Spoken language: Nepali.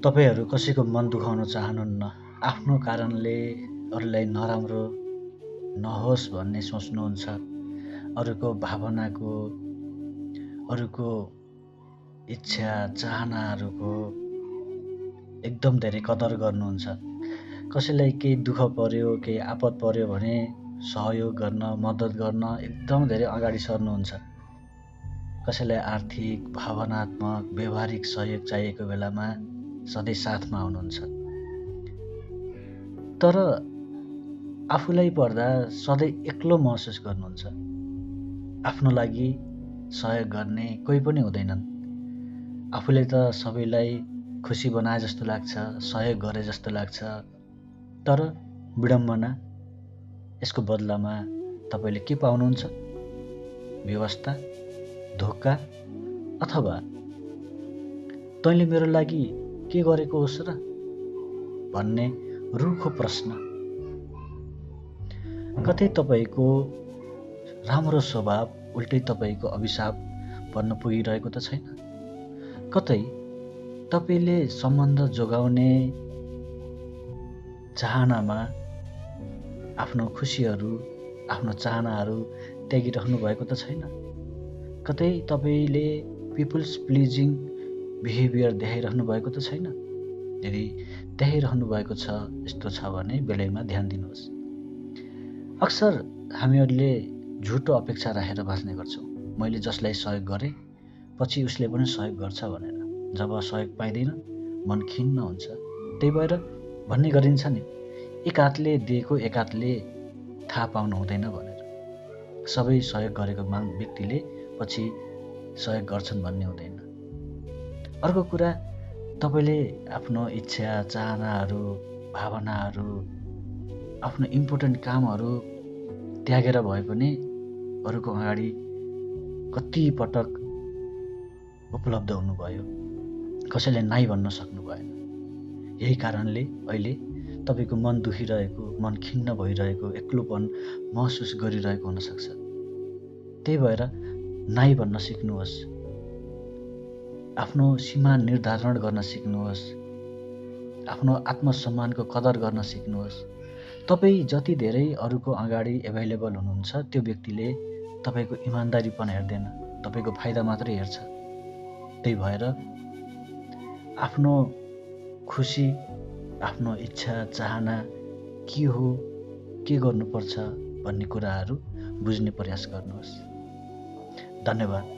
तपाईँहरू कसैको मन दुखाउन चाहनुहुन्न। आफ्नो कारणले अरूलाई नराम्रो नहोस् भन्ने सोच्नुहुन्छ। अरूको भावनाको, अरूको इच्छा चाहनाहरूको एकदम धेरै कदर गर्नुहुन्छ। कसैलाई केही दुःख पर्यो, केही आपद पर्यो भने सहयोग गर्न, मद्दत गर्न एकदम धेरै अगाडि सर्नुहुन्छ। कसैलाई आर्थिक, भावनात्मक, व्यवहारिक सहयोग चाहिएको बेलामा सधैँ साथमा हुनुहुन्छ। तर आफूलाई पर्दा सधैँ एक्लो महसुस गर्नुहुन्छ। आफ्नो लागि सहयोग गर्ने कोही पनि हुँदैनन्। आफूले त सबैलाई खुसी बनाए जस्तो लाग्छ, सहयोग गरे जस्तो लाग्छ। तर विडम्बना, यसको बदलामा तपाईँले के पाउनुहुन्छ? व्यवस्था, धोका अथवा तैँले मेरो लागि के गरेको होस् र भन्ने रुखो प्रश्न। कतै तपाईँको राम्रो स्वभाव उल्टै तपाईँको अभिशाप बन्न पुगिरहेको त छैन? कतै तपाईँले सम्बन्ध जोगाउने चाहनामा आफ्नो खुसीहरू, आफ्नो चाहनाहरू त्यागिरहनु भएको त छैन? कतै तपाईँले पिपुल्स प्लिजिङ बिहेभियर देखाइरहनु भएको त छैन? यदि देखाइरहनु भएको छ, यस्तो छ भने बेलैमा ध्यान दिनुहोस्। अक्सर हामीहरूले झुटो अपेक्षा राखेर बाँच्ने गर्छौँ। मैले जसलाई सहयोग गरेँ पछि उसले पनि सहयोग गर्छ भनेर। जब सहयोग पाइँदैन मन खिन्न हुन्छ। त्यही भएर भन्ने गरिन्छ नि, एक हातले दिएको एक हातले थाहा पाउनु हुँदैन भनेर। सबै सहयोग गरेको व्यक्तिले पछि सहयोग गर्छन् भन्ने हुँदैन। अर्को कुरा, तपाईँले आफ्नो इच्छा चाहनाहरू, भावनाहरू, आफ्नो इम्पोर्टेन्ट कामहरू त्यागेर भए पनि अरूको अगाडि कति पटक उपलब्ध हुनुभयो। कसैले नाइ भन्न सक्नु भएन। यही कारणले अहिले तपाईँको मन दुखिरहेको, मन खिन्न भइरहेको, एक्लोपन महसुस गरिरहेको हुनसक्छ। त्यही भएर नाइ भन्न सिक्नुहोस्। आफ्नो सीमा निर्धारण गर्न सिक्नुहोस्। आफ्नो आत्मसम्मानको कदर गर्न सिक्नुहोस्। तपाईँ जति धेरै अरूको अगाडि एभाइलेबल हुनुहुन्छ, त्यो व्यक्तिले तपाईँको इमान्दारीपन हेर्दैन, तपाईँको फाइदा मात्रै हेर्छ। त्यही भएर आफ्नो खुसी, आफ्नो इच्छा चाहना के हो, के गर्नुपर्छ भन्ने कुराहरू बुझ्ने प्रयास गर्नुहोस्। धन्यवाद।